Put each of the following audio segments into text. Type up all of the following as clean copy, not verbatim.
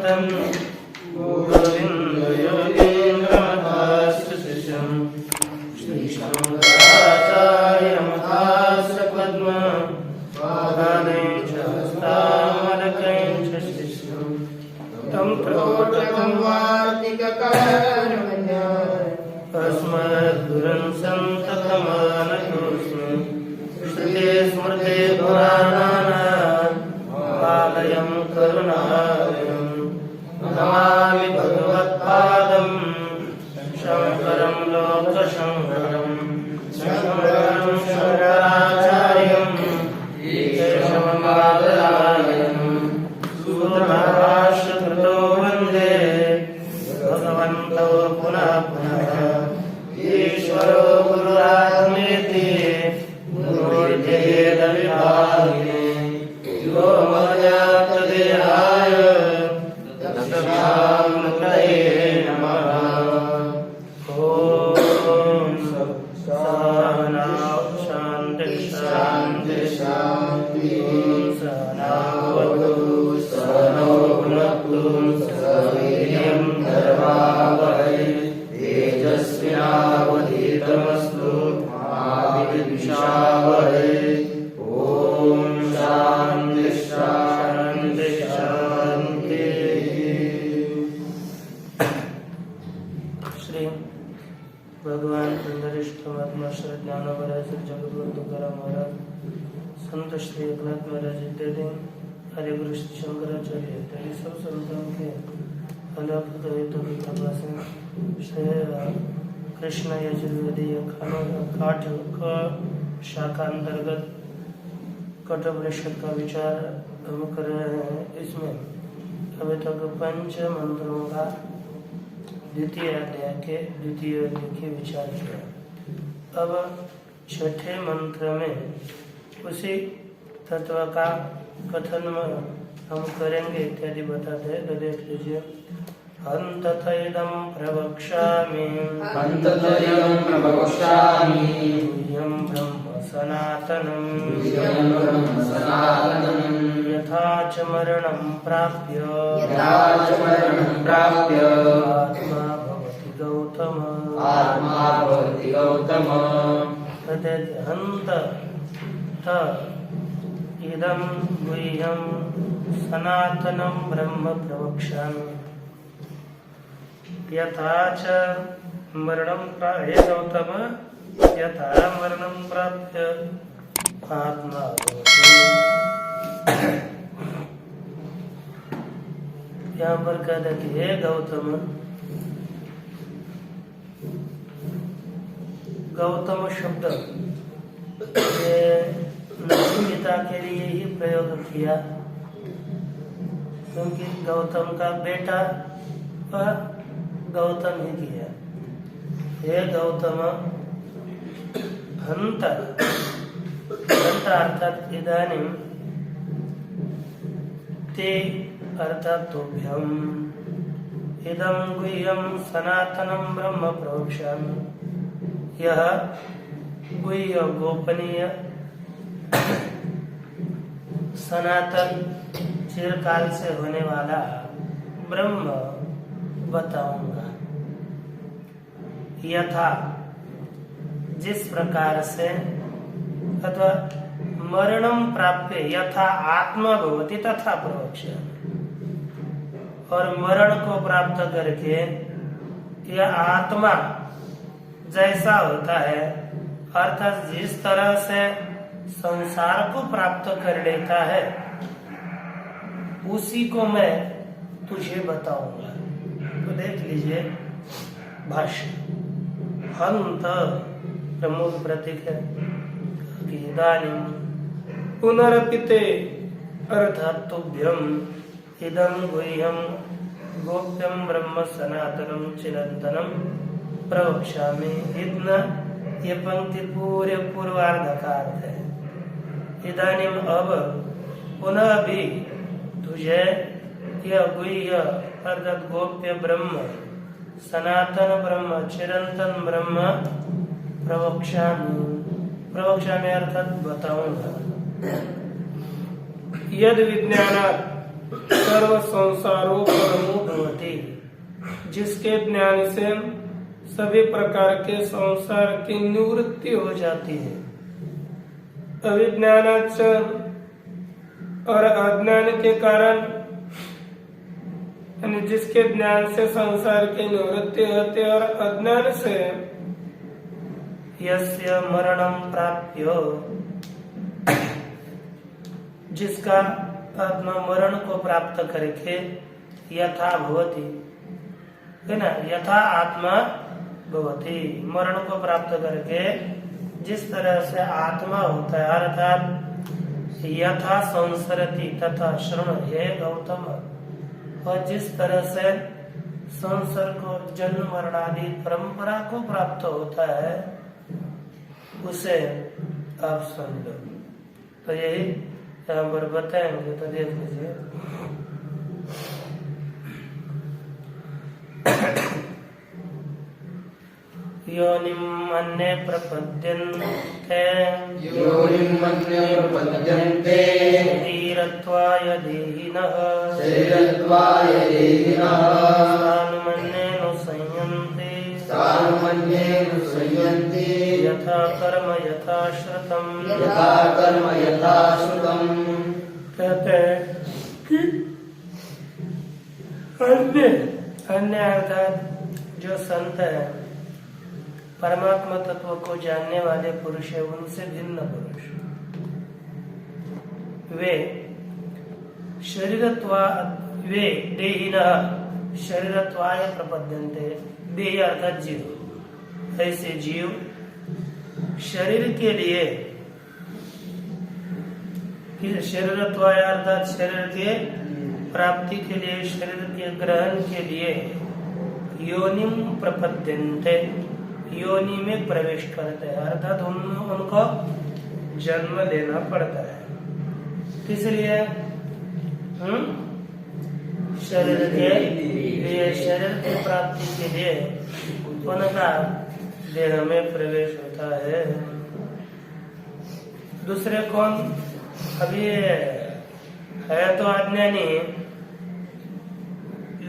भगवतं गोविन्दयोगीन्द्रमहास्य शिष्यं श्रीशङ्कराचार्यमहास्य पद्मपादैः च हस्तामलकैः च शिष्यं तं त्रोटकं अस्मद्गुरुं सन्ततमानतोऽस्मि श्रुते स्मृते पुराणानाम् आलयं करुणालयं नमामि भगवत्पादं शङ्करं लोकशङ्करं शङ्कराचार्यं केशवमादरायणं सूत्रभाष्यकृतो वन्दे भगवन्तौ पुनः पुनः ईश्वरो गुरुरात्मेति गुरुर्भेदविभागिने व्योमवद्व्याप्तदेहाय दक्षिणामूर्तये नमः। ॐ सहना शान्ति शान्ति शान्ति सहना भवतु सहनौ भुनक्तु सह वीर्यं करवावहै तेजस्विनावधीतमस्तु मा विद्विषावहै। भगवान वरिष्ठ महात्मा श्री ज्ञानवराय श्री जगद्गुरु तुकाराम महाराज संत श्री एकनाथ महाराज इत्यादि हरे गुरु श्री शंकराचार्य इत्यादि सब संतों के अलौकिक हेतु की कृपा से श्री कृष्ण यजुर्वेदीय काठ शाखा अंतर्गत कठोपनिषद का विचार हम कर रहे हैं। इसमें अभी तक पंच मंत्रों का द्वितीय अध्याय के द्वितीय के विचार किया। अब छठे मंत्र में उसी तत्व का कथन हम करेंगे इत्यादि बताते हैं। तो देख लीजिए। अन्ततैदं प्रवक्ष्यामि तुभ्यं ब्रह्म सनातनं यथा च मरणं प्राप्य आत्मा भवति गौतम तदेहन्त इदं गुह्यं सनातनं ब्रह्म प्रवक्ष्यामि यथा च मरणं प्राप्य गौतम यथा मरणं प्राप्य आत्मा भवति। यहाँ पर कहते कि हे गौतम, गौतम शब्द पिता के लिए ही प्रयोग किया, क्योंकि गौतम का बेटा वह गौतम ही किया। हे गौतम, हंत अर्थात इदानीं ते अर्थात तुभ्यं इदं गुह्यं सनातनं ब्रह्म प्रवक्ष्यामि। यह गुह्य गोपनीय सनातन चिरकाल से होने वाला ब्रह्म बताऊंगा। यथा जिस प्रकार से, अथवा मरणं प्राप्य यथा आत्मा भवति तथा प्रवक्ष्यामि। और मरण को प्राप्त करके यह आत्मा जैसा होता है, अर्थात जिस तरह से संसार को प्राप्त कर लेता है, उसी को मैं तुझे बताऊंगा। तो देख लीजिए भाष्य। हंत प्रमुख प्रतीक है कि इदानीं पुनरपिते अर्थात तुभ्यं इदं गुह्यं गोप्यं ब्रह्म सनातनं चिरंतनं प्रवक्ष्यामि। इतना ये पंक्ति पूरे पूर्वार्ध का अर्थ है। इदानीं अब पुनः भी तुझे यह गुह्य अर्थात गोप्य ब्रह्म सनातन ब्रह्म चिरंतन ब्रह्म प्रवक्ष्यामि अर्थात बताऊंगा। यद विज्ञानात् सर्व संसारोपरम जिसके ज्ञान से सभी प्रकार के संसार की निवृत्ति हो जाती है। अविज्ञानाच और अज्ञान के कारण, जिसके ज्ञान से संसार की निवृत्ति होती है और अज्ञान से यस्य मरणं प्राप्य, जिसका आत्मा मरण को प्राप्त करके यथा भवति, है ना, यथा आत्मा भवति, मरण को प्राप्त करके जिस तरह से आत्मा होता है, अर्थात यथा संसरति तथा श्रवण, हे गौतम, और जिस तरह से संसार को जन्म मरण आदि परंपरा को प्राप्त होता है, उसे आप सुन लो। तो यही यहाँ पर बताएंगे, तो देख लीजिए। योनिम् अन्ये प्रपद्यन्ते, योनिम् अन्ये प्रपद्यन्ते, शरीरत्वाय देहिनः, शरीरत्वाय देहिनः, स्थानमन्येऽनुसंयन्ते, स्थानमन्येऽनुसंयन्ते, यथा कर्म यथा श्रुतम्, यथा कर्म यथा श्रुतम्। कहते हैं कि अन्य अर्थात जो संत है, परमात्मा तत्व को जानने वाले पुरुष है, उनसे भिन्न पुरुष, वे वे देहिनः शरीरत्वाय प्रपद्यन्ते, देहि अर्थात जीव, ऐसे जीव शरीर के लिए, शरीरत्वाय अर्थात शरीर के प्राप्ति के लिए, शरीर के ग्रहण के लिए योनिम प्रपद्यन्ते, योनि में प्रवेश करते हैं, अर्थात उनको जन्म लेना पड़ता है। इसलिए शरीर के लिए, शरीर की प्राप्ति के लिए उनका देह में प्रवेश होता है। दूसरे कौन? अभी है तो अज्ञानी,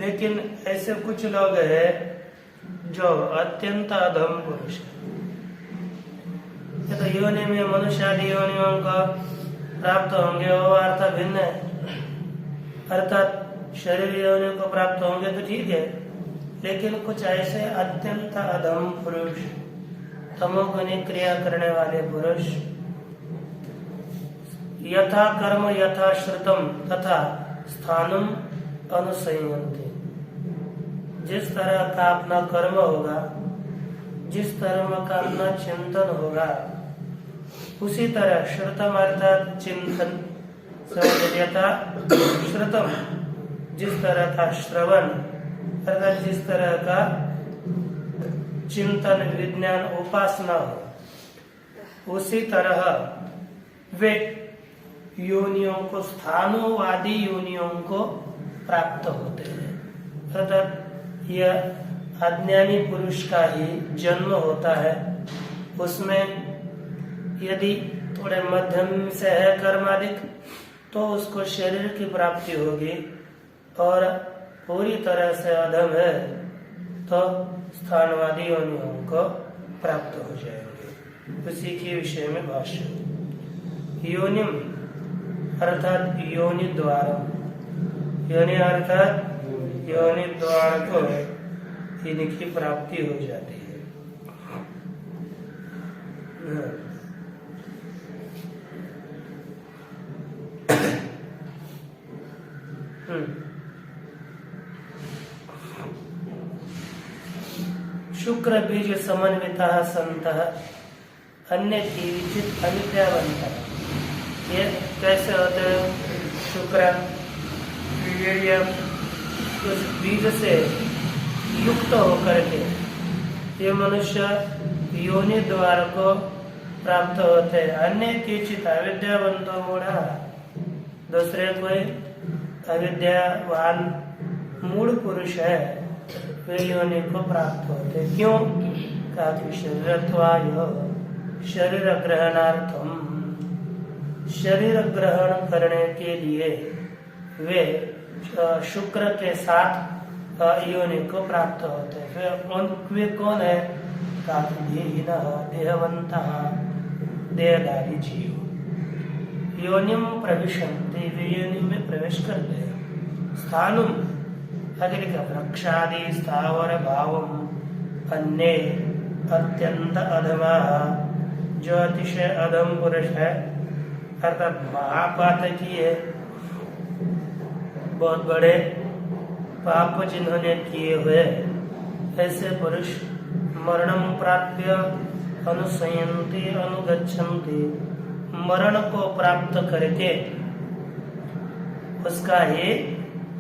लेकिन ऐसे कुछ लोग हैं जो अत्यंत अधम पुरुष है। तो योनि में मनुष्य आदि योनियों का प्राप्त होंगे, वो अर्थ भिन्न है, अर्थात शरीर योनियों को प्राप्त होंगे तो ठीक है, लेकिन कुछ ऐसे अत्यंत अधम पुरुष, तमोगुणी क्रिया करने वाले पुरुष, यथा कर्म यथा श्रुतम तथा स्थानम अनुसंयन्ते, जिस तरह का अपना कर्म होगा, जिस तरह का अपना चिंतन होगा, उसी तरह श्रुतम अर्थात चिंतन, यथा श्रुतम जिस तरह का श्रवण अर्थात जिस तरह का चिंतन विज्ञान उपासना हो, उसी तरह वे योनियों को, स्थानोवादी योनियों को प्राप्त होते हैं। अर्थात यह अज्ञानी पुरुष का ही जन्म होता है, उसमें यदि थोड़े मध्यम से है कर्मादिक तो उसको शरीर की प्राप्ति होगी, और पूरी तरह से अधम है तो स्थानवादी योनियों को प्राप्त हो जाएंगे। उसी के विषय में भाष्य। योनिम अर्थात योनि द्वार, योनि अर्थात योनि द्वार को इनकी प्राप्ति हो जाती है। शुक्र बीज समन्विता संतः अन्य जीवित अविद्यावंतः। ये कैसे होते हैं? शुक्र वीर्य उस बीज से युक्त होकर के ये मनुष्य योनि द्वार को प्राप्त होते हैं। अन्य केचित अविद्यावंतो मूढ़ा, दूसरे कोई अविद्यावान मूढ़ पुरुष है, वे योनि को प्राप्त होते। क्यों? काफी शरीरत्वाय शरीर ग्रहणार्थम, शरीर ग्रहण करने के लिए वे शुक्र के साथ योनि को प्राप्त होते हैं। फिर वे कौन है? देहिनः देहवन्तः देहधारी जीव योनिम प्रविशन्ति, वे योनि में प्रवेश करते हैं। स्थानुम अग्नि का वृक्षादि स्थावर भावम अन्य अत्यंत अधमा, जो अतिशय अधम पुरुष है अर्थात महापातकी है, बहुत बड़े पाप जिन्होंने किए हुए ऐसे पुरुष मरणम प्राप्य अनुसयन्ति अनुगच्छन्ति, मरण को प्राप्त करके उसका ही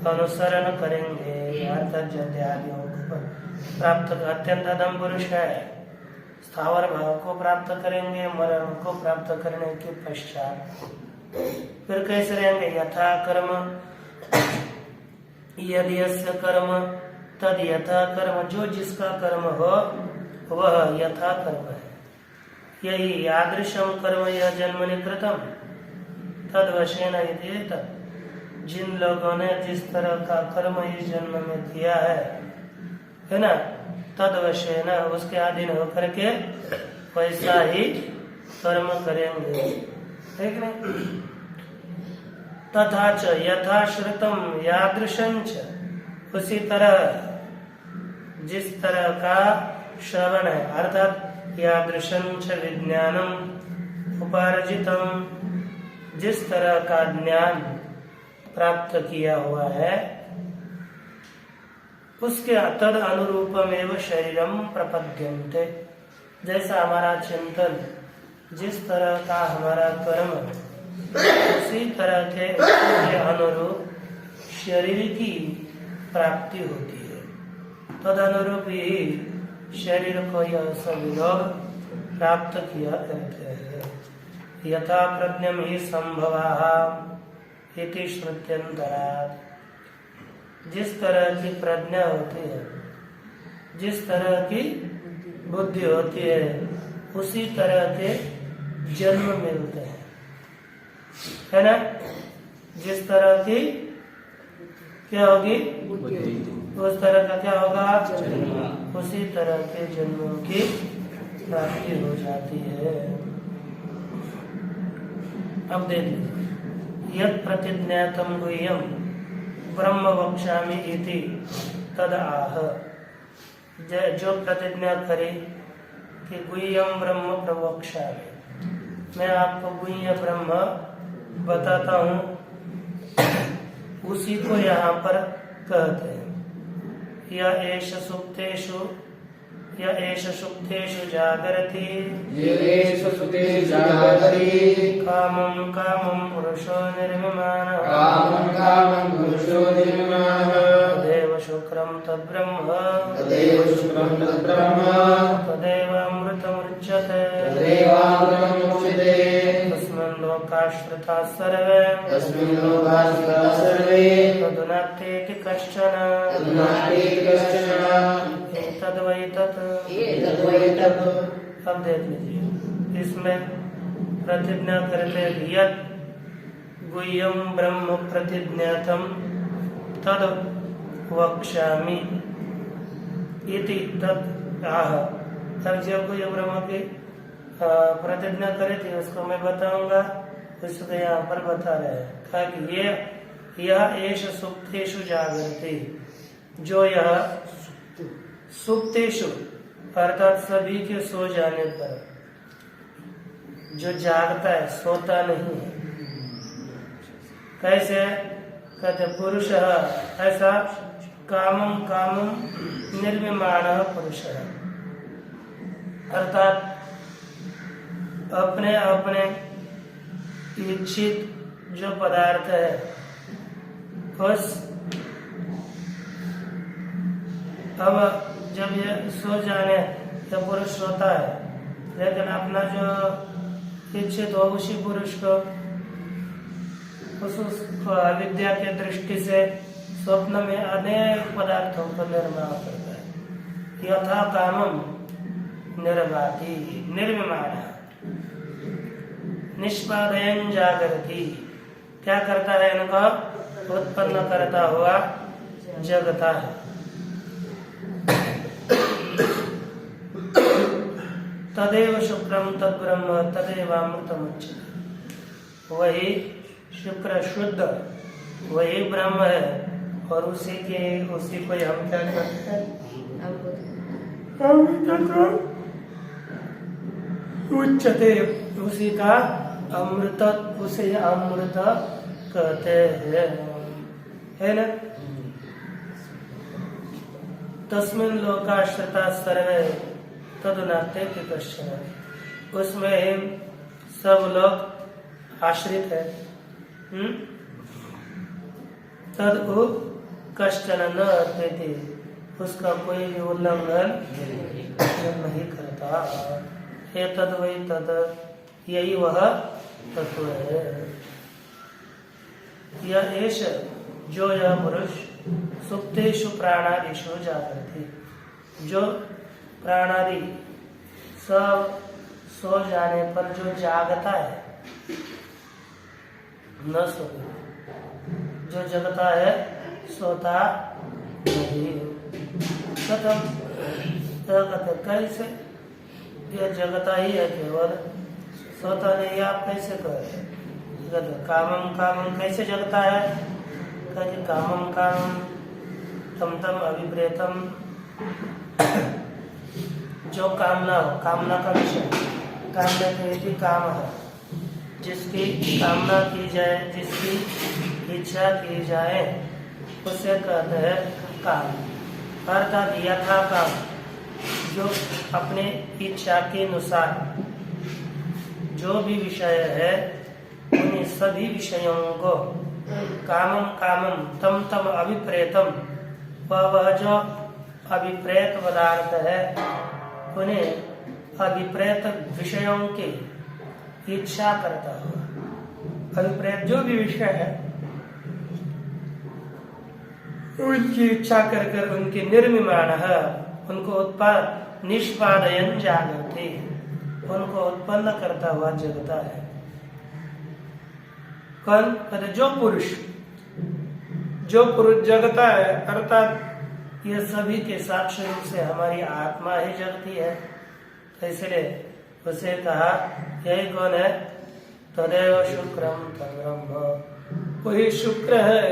अनुसरण करेंगे अर्थात जन्यादियों को प्राप्त। अत्यंत अधम पुरुष है, स्थावर भाव को प्राप्त करेंगे, मरण को प्राप्त करने के पश्चात फिर कैसे रहेंगे? यथा कर्म यदि यस्य कर्म तद यथा कर्म, जो जिसका कर्म हो वह यथा कर्म है। यही यादृशम कर्म यह जन्मनि कृतम तद वशेन इति तत्, जिन लोगों ने जिस तरह का कर्म इस जन्म में किया है ना, तद वशेन उसके अधीन होकर के वैसा ही कर्म करेंगे, ठीक नहीं? तथा च यथा श्रुतम यादृशंच, उसी तरह जिस तरह का श्रवण है अर्थात यादृशंच विज्ञानम उपार्जितम, जिस तरह का ज्ञान प्राप्त किया हुआ है उसके तद अनुरूपमेव शरीरम प्रपद्यन्ते, जैसा हमारा चिंतन जिस तरह का हमारा कर्म उसी तरह के अनुरूप शरीर की प्राप्ति होती है। तद अनुरूप ही शरीर को यह सब लोग प्राप्त किया करते हैं। यथा प्रज्ञम ही संभवाः इति श्रुत्यंतरात्, जिस तरह की प्रज्ञा होती है, जिस तरह की बुद्धि होती है, उसी तरह के जन्म मिलते हैं, है ना? जिस तरह की क्या होगी उस तरह का क्या होगा? उसी तरह के जन्मों की प्राप्ति हो जाती है। अब देख यत् प्रतिज्ञातम गुह्यम ब्रह्म वक्ष्यामि इति तद आह, जो प्रतिज्ञा करे कि गुह्यम ब्रह्म प्रवक्ष्यामि, मैं आपको गुह्य ब्रह्म बताता हूँ, उसी को यहाँ पर कहते हैं। या एष सुप्तेषु जागरति, कामं कामं पुरुषो निर्विमानः, तदेव शुक्रं तद्ब्रह्म, तदेव अमृतमुच्यते, तस्मिन् लोकाश्रिताः सर्वे, तदुनात्तेति कश्चन, एतद्वै तत्। अब देख लीजिए, इसमें प्रतिज्ञा करते यत् गुह्यम ब्रह्म प्रतिज्ञातम तद वक्ष्यामि इति तत् आह, तब जब गुह्य ब्रह्म की प्रतिज्ञा करे थी उसको मैं बताऊंगा, उसको यहाँ पर बता रहे हैं। कहा कि यह एष सुप्तेषु जागृति, जो यह सुप्तेषु अर्थात सभी के सो जाने पर जो जागता है, सोता नहीं है। कैसे कहते पुरुष ऐसा कामम कामम निर्विमाण पुरुष, अर्थात अपने अपने इच्छित जो पदार्थ है उस, अब जब ये सो जाने तो पुरुष सोता है, लेकिन अपना जो इच्छित हो उसी पुरुष को उस अविद्या के दृष्टि से स्वप्न में अनेक पदार्थों को निर्माण करता है। यथा कामम निर्वाति निर्विमाण निष्पादयन जागृति, क्या करता है? इनको उत्पन्न करता हुआ जगता है। तदेव शुक्रम तद्ब्रह्म तदेवामृतम उच्यते। वही शुक्र शुद्ध वही ब्रह्म है और उसी को हम क्या कहते हैं? उच्चते। उसी का अमृत, उसे अमृत कहते हैं, है ना? तस्मिन् लोकाश्रिता सर्वे तदुनाते कश्चन। उसमें सब लोग आश्रित है। तद कश्चन न अर्पेति, उसका कोई भी उल्लंघन नहीं करता। हे तद वही तद, यही वह तत्व है। यह एष जो यह पुरुष सुप्तेषु प्राणादिषु जागृति, जो प्राणादि सब सो जाने पर जो जागता है, न सो, जो जगता है सोता नहीं। कथम कैसे? यह जगता ही है केवल, सोता नहीं। आप कैसे कहें? कामम कामम कैसे जगता है? कहते कामम कामम तम तम अभिप्रेतम, जो कामना हो, कामना का विषय, कामना के काम है, जिसकी कामना की जाए, जिसकी इच्छा की जाए, उसे कहते हैं काम। अर्थात यथा काम, जो अपने इच्छा के अनुसार जो भी विषय है, उन्हीं सभी विषयों को कामम कामम तम तम अभिप्रेतम, वह जो अभिप्रेत पदार्थ है, उन्हें अभिप्रेत विषयों की इच्छा करता हुआ, अभिप्रेत जो भी विषय है उनकी इच्छा कर कर उनकी निर्मिमाण है, उनको उत्पाद निष्पादयन जागृति, उनको उत्पन्न करता हुआ जगता है। कौन? कहते जो पुरुष जगता है, अर्थात ये सभी के साक्ष्य रूप से हमारी आत्मा ही जगती है। तो इसलिए उसे कहा यही कौन है? तदेव शुक्रम तद्ब्रह्म, वही शुक्र है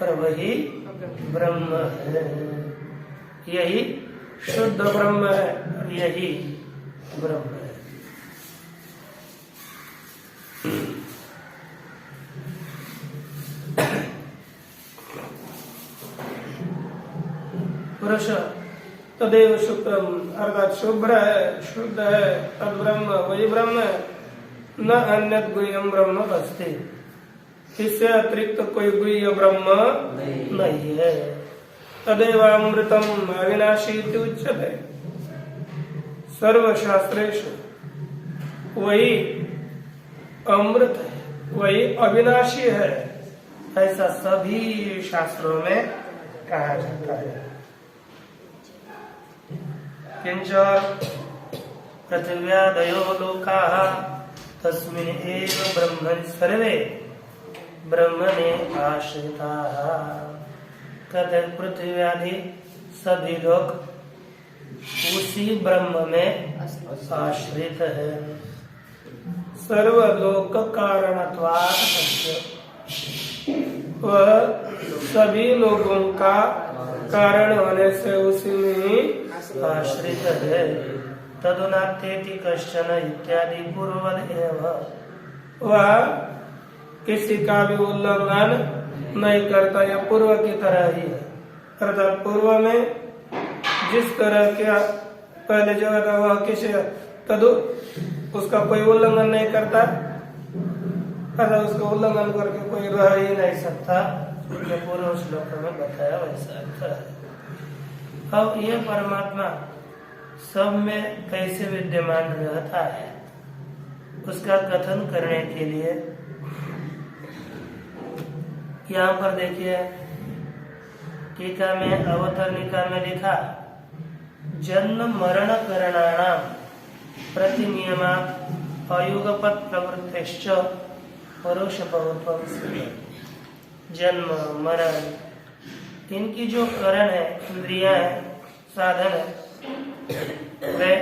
और वही ब्रह्म है। यही शुद्ध ब्रह्म है और यही ब्रह्म है। पुरुष तदेव शुक्रम, अर्थात शुभ्र है, शुद्ध है, तद ब्रह्म वही ब्रह्म है। न अन्यत गुह्यम ब्रह्म अस्ति, इससे अतिरिक्त कोई गुह्य ब्रह्म नहीं है। तदेव अमृतम अविनाशी उच्यते सर्वशास्त्रेषु, वही अमृत है, वही अविनाशी है, ऐसा सभी शास्त्रों में कहा जाता है। किंच पृथिव्यादयो लोकाः तस्मिन् एव ब्रह्मणि सर्वे ब्रह्मणे आश्रिताः। कहते पृथ्वी आदि सभी लोग उसी ब्रह्म में आश्रित है। सर्वलोक कारणत्वात् सत्य, वह सभी लोगों का कारण होने से उसी में ही आश्रित है। तदुनात्येति कश्चन इत्यादि पूर्ववद एव, वह किसी का भी उल्लंघन नहीं करता, या पूर्व की तरह ही है। अर्थात पूर्व में जिस तरह का पहले जगह था, वह किसी तदु उसका कोई उल्लंघन नहीं करता, अर्थात उसका उल्लंघन करके कोई रह ही नहीं सकता, जो पूर्व श्लोक में बताया वैसा अर्थ है। अब यह परमात्मा सब में कैसे विद्यमान रहता है, उसका कथन करने के लिए यहाँ पर देखिए टीका में अवतरणिका में लिखा, जन्म मरण करणाणाम प्रतिनियमा अयुगपत् प्रवृत्तिश्च परोक्ष बहुत्वम। जन्म मरण इनकी जो करण है, इंद्रियां है, साधन है, वे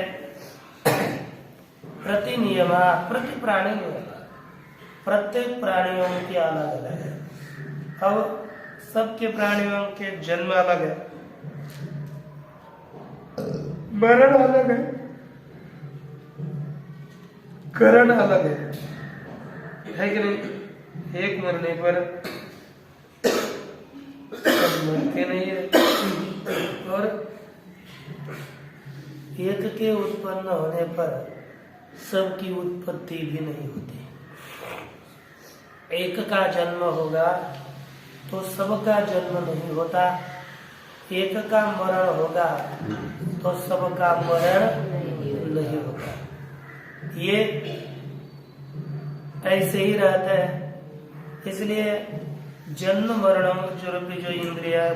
प्रति नियमा प्रति प्राणी नियम, प्रत्येक प्राणियों की अलग अलग है। अब सबके प्राणियों के जन्म अलग है, मरण अलग है, करण अलग है कि नहीं? एक मरने पर सब मरते नहीं है, और एक के उत्पन्न होने पर सबकी उत्पत्ति भी नहीं होती। एक का जन्म होगा तो सबका जन्म नहीं होता, एक का मरण होगा तो सबका मरण नहीं होता। ये ऐसे ही रहता है। इसलिए जन्म मरण जो इंद्रिया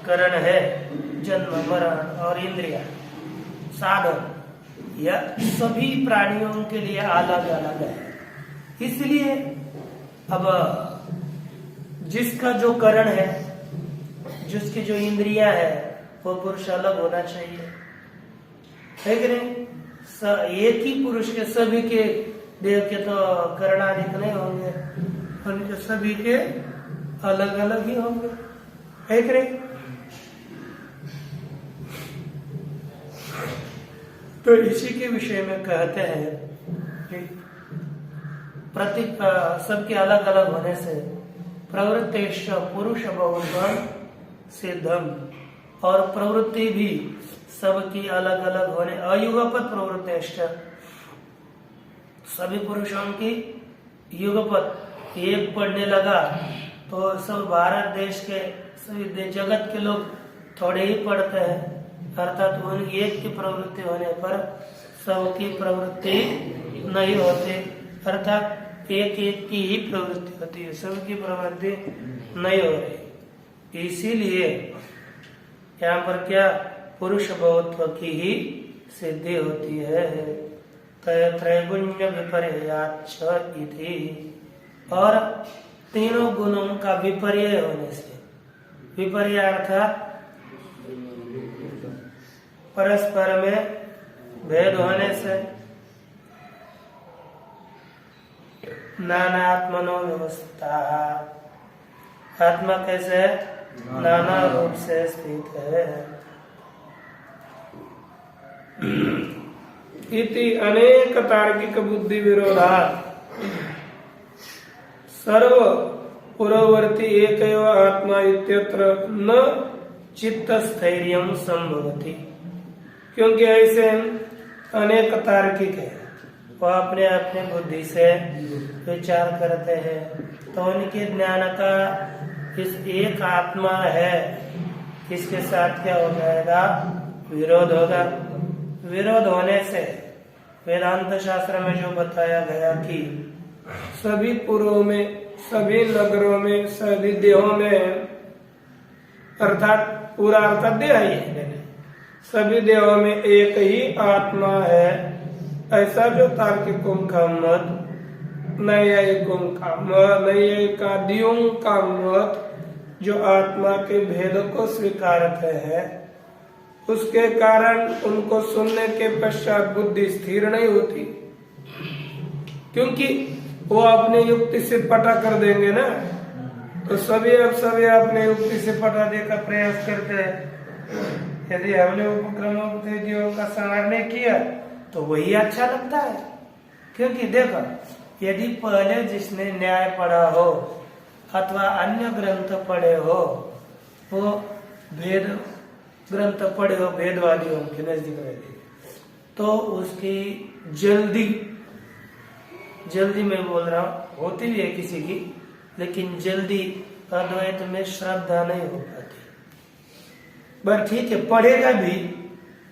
करण है, जन्म मरण और इंद्रिया साधन, यह सभी प्राणियों के लिए अलग अलग है। इसलिए अब जिसका जो करण है, जिसकी जो इंद्रिया है, वो पुरुष अलग होना चाहिए, है कि नहीं? एक ही पुरुष के सभी के देव के तो करणाधिक नहीं होंगे, उनके सभी के अलग अलग ही होंगे, है कि नहीं? तो इसी के विषय में कहते हैं कि प्रति सबके अलग अलग होने से प्रवृत्तिश्च पुरुष बहुत्वं सिद्धम, और प्रवृत्ति भी सबकी अलग अलग होने, अयुगपत प्रवृत्तिश्च, सभी पुरुषों की युगपत, एक पढ़ने लगा तो सब भारत देश के सभी जगत के लोग थोड़े ही पढ़ते हैं, अर्थात उन एक की प्रवृत्ति होने पर सबकी प्रवृत्ति नहीं होती, अर्थात एक एक की ही प्रवृत्ति होती है, सबकी प्रवृत्ति नहीं हो रही। इसीलिए यहाँ पर क्या पुरुष बहुत्व की ही सिद्धि होती है। त्रैगुण्य विपर्याच्च इति, और तीनों गुणों का विपर्य होने से, विपर्य अर्थात परस्पर में भेद होने से, नानात्मनो व्यवस्था, आत्मा कैसे नाना रूप से स्थित है। इति अनेक तार्किक बुद्धि विरोधा सर्व पुरवर्ती एकैव आत्मा इत्यत्र न चित्त स्थैर्यं संभवति, क्योंकि ऐसे अनेक तार्किक है, वो अपने अपने बुद्धि से विचार करते हैं, तो उनके ज्ञान का इस एक आत्मा है, इसके साथ क्या हो जाएगा? विरोध होगा। विरोध होने से वेदांत शास्त्र में जो बताया गया कि सभी पुरों में, सभी नगरों में, सभी देहों में, अर्थात पूरा अर्थात देह ही है, सभी देहों में एक ही आत्मा है, ऐसा जो तार्किकों का मत, नैयायिकों का मत, नैयायिकादियों का मत, जो आत्मा के भेद को स्वीकारते हैं, उसके कारण उनको सुनने के पश्चात बुद्धि स्थिर नहीं होती, क्योंकि वो अपने युक्ति से पता कर देंगे ना, तो सभी अपने युक्ति से पटाने का प्रयास करते हैं। यदि हमने उपक्रमोपदेशियों का संवारने किया तो वही अच्छा लगता है, क्योंकि देखो, यदि पहले जिसने न्याय पढ़ा हो अथवा अन्य ग्रंथ पढ़े हो, वो भेद ग्रंथ पढ़े हो भेदवादियों के नजदीक रहते, तो उसकी जल्दी मैं बोल रहा हूँ, होती भी है किसी की, लेकिन जल्दी अद्वैत में श्रद्धा नहीं हो पाती। बस ठीक है, पढ़ेगा भी,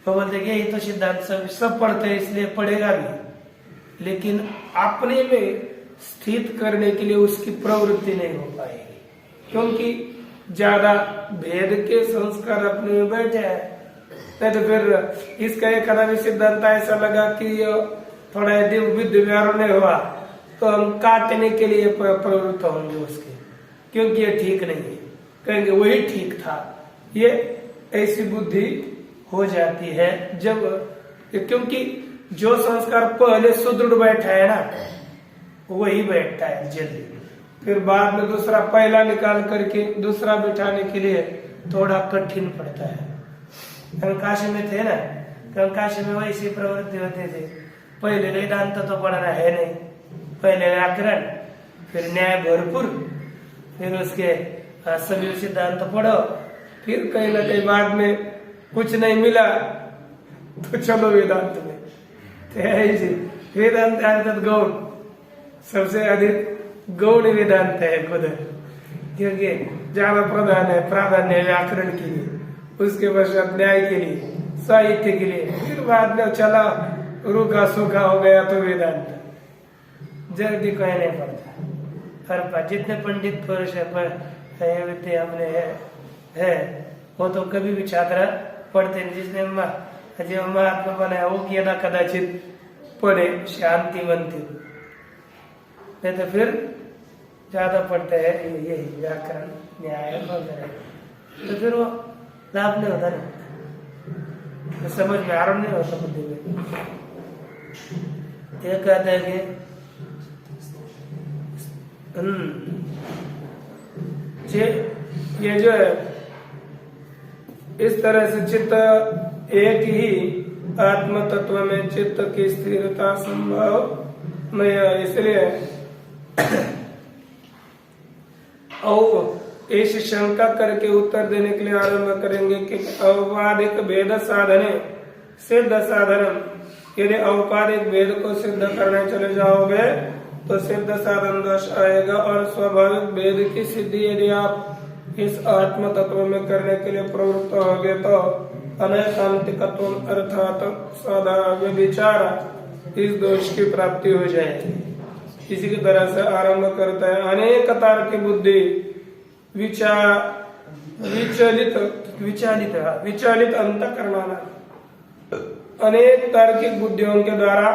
तो बोलते ये तो सिद्धांत सब पढ़ते हैं इसलिए पढ़ेगा भी, लेकिन अपने में स्थित करने के लिए उसकी प्रवृत्ति नहीं हो पाएगी, क्योंकि ज्यादा भेद के संस्कार अपने में बैठे हैं। नहीं तो फिर इसका एक भी सिद्धांत ऐसा लगा कि थोड़ा यदि व्यवहार नहीं हुआ तो हम काटने के लिए प्रवृत्त होंगे उसके, क्योंकि ये ठीक नहीं है, कहेंगे वही ठीक था। ये ऐसी बुद्धि हो जाती है जब, क्योंकि जो संस्कार पहले सुदृढ़ बैठा है ना वही बैठता है जल्दी, फिर बाद में दूसरा पहला निकाल करके दूसरा बिठाने के लिए थोड़ा कठिन पड़ता है। काशी में थे ना, काशी में वैसी प्रवृत्ति होती थी, पहले वेदांत तो पढ़ना है नहीं, पहले व्याकरण, फिर न्याय भरपूर, फिर उसके सभी सिद्धांत पढ़ो, फिर कहीं ना कहीं बाद में कुछ नहीं मिला तो चलो वेदांत में। वेदांत अर्थात गौण, सबसे अधिक गौण वेदांत है खुद, क्योंकि ज्यादा प्राधान्य है व्याकरण के लिए, उसके पश्चात न्याय के लिए, साहित्य के लिए, फिर बाद में चला रूखा सूखा हो गया तो वेदांत जल्दी कोई नहीं पड़ता। हर जितने पंडित पुरुष है हमने है वो तो कभी भी छात्र पढ़ते नहीं, जिसने जो महात्मा बनाया वो किया ना कदाचित पढ़े शांति बनती, नहीं तो फिर ज्यादा पढ़ते हैं यही व्याकरण न्याय वगैरह, तो फिर वो लाभ नहीं होता ना, तो समझ में आराम नहीं होता बुद्धि में। ये कहते हैं कि ये जो है इस तरह से चित्त एक ही आत्म तत्व में चित्त की स्थिरता संभव नहीं है, इसलिए ऐसी शंका करके उत्तर देने के लिए आरंभ करेंगे कि औपाधिक भेद साधने सिद्ध साधन, यदि औपाधिक भेद को सिद्ध करने चले जाओगे तो सिद्ध साधन दोष आएगा, और स्वाभाविक भेद की सिद्धि यदि आप इस आत्म तत्व में करने के लिए प्रवृत्त होगे तो अनैकांतिकत्व अर्थात सदा विचार इस दोष की प्राप्ति हो जाएगी। इसी की तरह से आरंभ करता है, अनेक तार्किक बुद्धि विचलित अंतःकरणाना, अनेक तार्किक बुद्धियों के द्वारा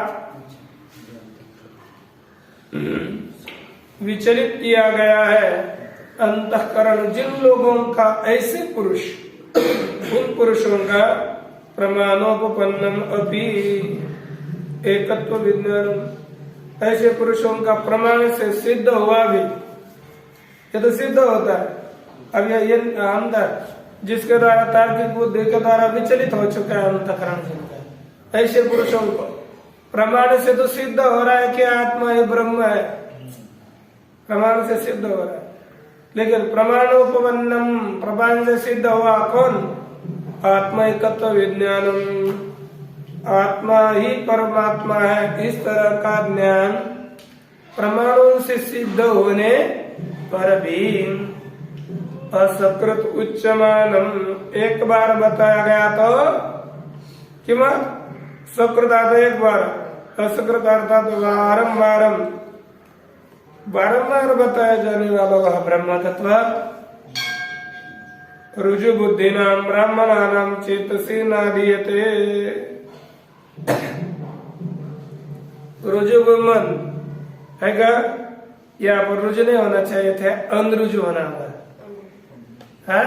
विचलित किया गया है अंतःकरण जिन लोगों का, ऐसे पुरुष, उन पुरुषों का प्रमाणोपन्नम अपि एकत्व विज्ञान, ऐसे पुरुषों का प्रमाण से सिद्ध हुआ भी, ये तो सिद्ध होता है। अब ये अंदर जिसके द्वारा तार्किक बुद्धि के द्वारा विचलित हो चुका है अंतःकरण जिनका, ऐसे पुरुषों को प्रमाण से तो सिद्ध हो रहा है कि आत्मा है, ब्रह्म है, प्रमाण से सिद्ध हो रहा है, लेकिन प्रमाणोपन्नम, प्रमाण से सिद्ध हुआ कौन? आत्मा एकत्व विज्ञानम, आत्मा ही परमात्मा है, इस तरह का ज्ञान प्रमाणों से सिद्ध होने पर भी असकृत उच्चमानम, एक बार बताया गया तो कि सकृत आता एक बार, असकृत अर्थात बारंबार बताया जाने वाला वह ब्रह्म तत्व रुजु बुद्धि नाम ब्राह्मणानाम चेतसी नादीयते, रुजु मन है क्या? यहाँ पर रुजु नहीं होना चाहिए था, अनरुजु होना होगा। हाँ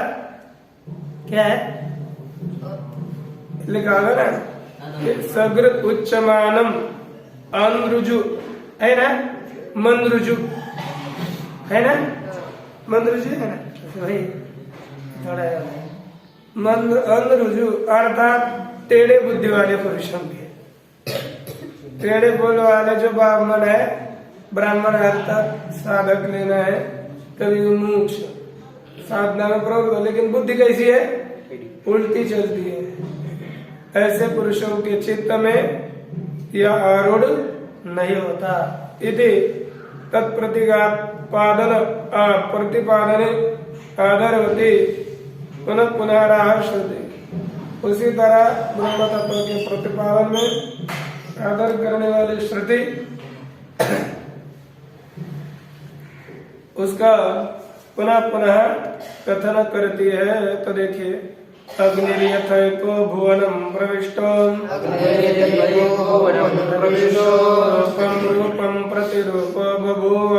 क्या है लिखा होगा ना, सकृत उच्चमानम अनरुजु है ना, मन रुजु है ना, मन रुजु है ना, वही थोड़ा मन अनरुजु अर्थात टेढ़े बुद्धि वाले पुरुषों के, टेढ़े बोल वाले जो ब्राह्मण है, ब्राह्मण अर्थात साधक लेना है, कभी मोक्ष साधना में प्रवृत्त, लेकिन बुद्धि कैसी है? उल्टी चलती है। ऐसे पुरुषों के चित्त में यह आरूढ़ नहीं होता। इति तत्प्रतिपादन प्रतिपादने आदरवती पुनः पुनः राहश्रुति, उसी तरह ब्रह्म तत्व के प्रतिपादन में आदर करने वाली श्रुति उसका पुनः पुनः कथन करती है। तो देखिए, अग्निर्यथैको भुवनं प्रविष्टो रूपं प्रतिरूपो बभूव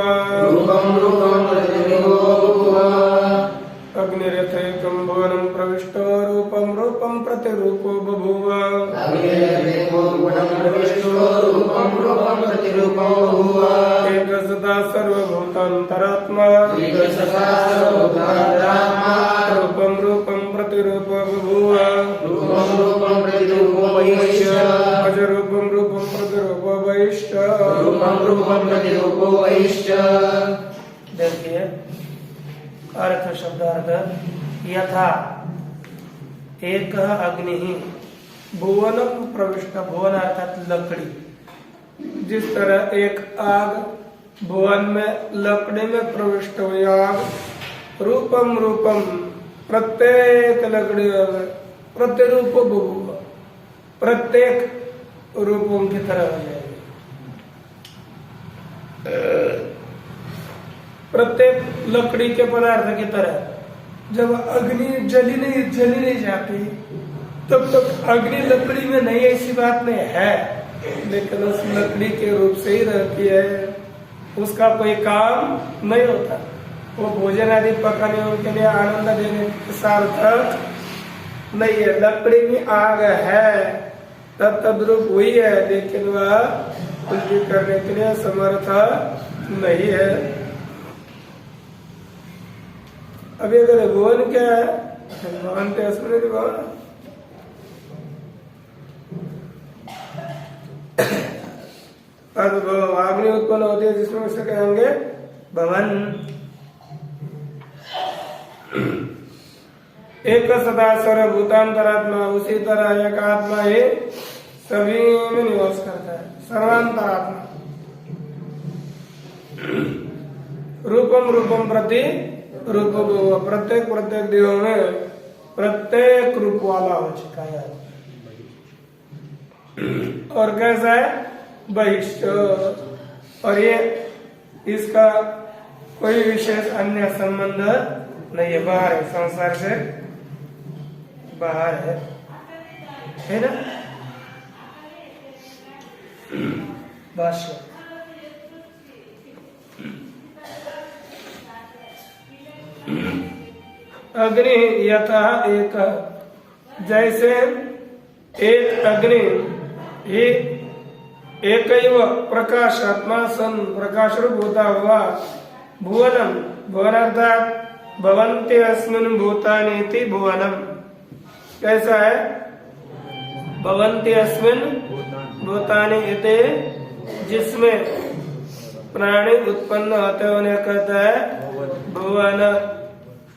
अग्निरथेकं भुवनं प्रविष्टो रूपं रूपं प्रतिरूपो बभूव अग्निरथेको गुणं प्रविष्टो रूपं रूपं प्रतिरूपो बभूव एकसदा सर्वभूतान्तरात्मा एकसदा सर्वभूतान्तरात्मा रूपं रूपं प्रतिरूपो बभूव रूपं रूपं प्रतिरूपो वैश्च अजरूपं रूपं प्रतिरूपो वैश्च रूपं रूपं प्रतिरूपो वैश्च। देखिए अर्थ शब्दार्थ यथा एक अग्नि भुवनम प्रविष्ट भुवन अर्थात लकड़ी, जिस तरह एक आग भुवन में लकड़ी में प्रविष्ट हुई आग रूपम रूपम प्रत्येक लकड़ी में प्रतिरूप बभूव प्रत्येक रूपों की तरह हो जाएगी। प्रत्येक लकड़ी के पदार्थ की तरह जब अग्नि जली नहीं जाती तब तक अग्नि लकड़ी में नहीं, ऐसी बात नहीं है, लेकिन उस लकड़ी के रूप से ही रहती है, उसका कोई काम नहीं होता। वो भोजन आदि पकाने उनके लिए आनंद देने सार्थक नहीं है। लकड़ी में आग है तद्रूप हुई है, लेकिन वह कुछ भी करने के लिए समर्थ नहीं है। अभी अगर भुवन क्या है, भवन तो इसमें भवन अग्नि उत्पन्न होती है जिसमें उसे कहेंगे भवन। एक सदा सर्वभूतांतरात्मा, उसी तरह एक आत्मा ही सभी में निवास करता है, सर्वांतरात्मा। रूपम रूपम प्रति रूप प्रत्येक देह में प्रत्येक रूप वाला हो चुका है। और कैसा है बहिष्ठ, और ये इसका कोई विशेष अन्य संबंध नहीं है, बाहर है, संसार से बाहर है ना। भाष्य अग्नि यथा एक, जैसे एक अग्नि ही एकैव प्रकाशात्मा सन प्रकाश रूप होता हुआ भुवनम, भुवन अर्थात भवन्ति अस्मिन् भूतानीति भुवनम, कैसा है भवन्ति अस्मिन् भूतानि इति, जिसमें प्राणी उत्पन्न होते होने कहता है भुवन,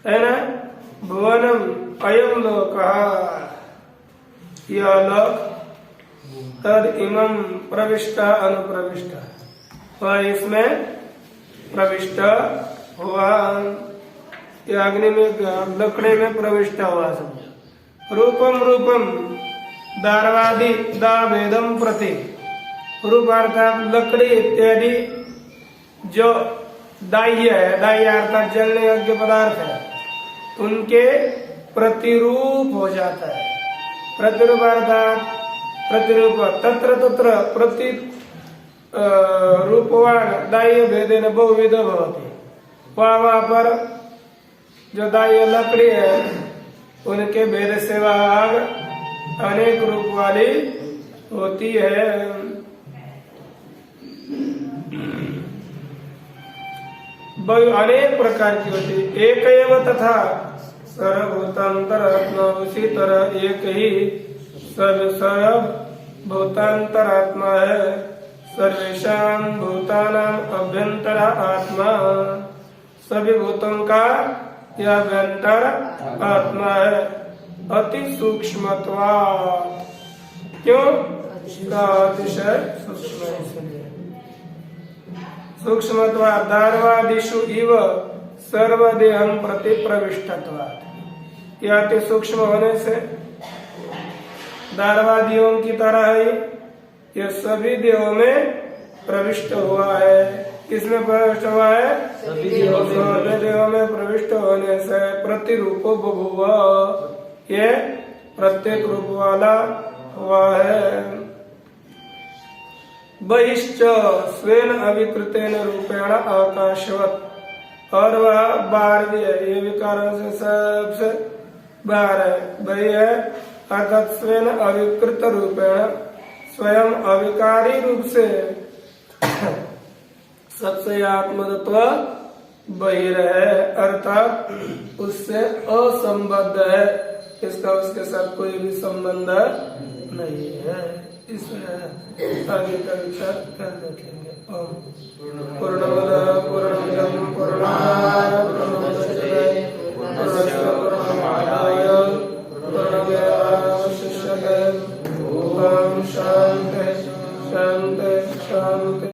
है ना। भुवनम अयम लोकः, यह लोक तद इमं प्रविष्ट अनुप्रविष्ट, वह इसमें प्रविष्ट हुआ, अग्नि में लकड़ी में प्रविष्ट हुआ समझो। रूपम रूपम दारवादि दावेदम प्रति, रूप अर्थात लकड़ी इत्यादि जो दाह्य है, दाह्य अर्थात जलने योग्य पदार्थ है, उनके प्रतिरूप हो जाता है। प्रतिरूप अर्थात प्रतिरूप तत्र तत्र प्रति रूपवान दाह्य भेदेन बहुविध भवति, वहाँ पर जो दाह्य लकड़ी है उनके भेद से वह आग अनेक रूप वाली होती है। अनेक प्रकार की होती है। एक एवं तथा सर्वभूतांतरात्मा, उसी तरह एक ही सर्वभूतांतरात्मा है, सर्वेषां भूतानां अभ्यंतर आत्मा, सभी भूतों का यह अभ्यंतर आत्मा है। अति सूक्ष्मत्वात्, क्यों अतिशय सूक्ष्म, इसलिए सूक्ष्मत्वात् दार्वादिषु इव सर्वदेहं प्रति प्रविष्टत्वात्, यह अति सूक्ष्म होने से दार्वादियों की तरह ही यह सभी देहों में प्रविष्ट हुआ है। किसमें प्रविष्ट हुआ है? सभी देहों में प्रविष्ट होने से प्रतिरूपो बभूव, ये प्रत्येक रूप वाला हुआ है। बहिश्च स्वेन अविकृतेन रूपेण आकाशवत्, और वह बाहर भी है, ये विकारों से सबसे बाहर है, वही है। अर्थात स्वयं अविकृत रूपेण, स्वयं अविकारी रूप से सबसे आत्मतत्व बहिर है, अर्थात उससे असंबद्ध है, इसका उसके साथ कोई भी संबंध नहीं है। इसमें आगे का विचार कर देखेंगे। ओम पूर्णमद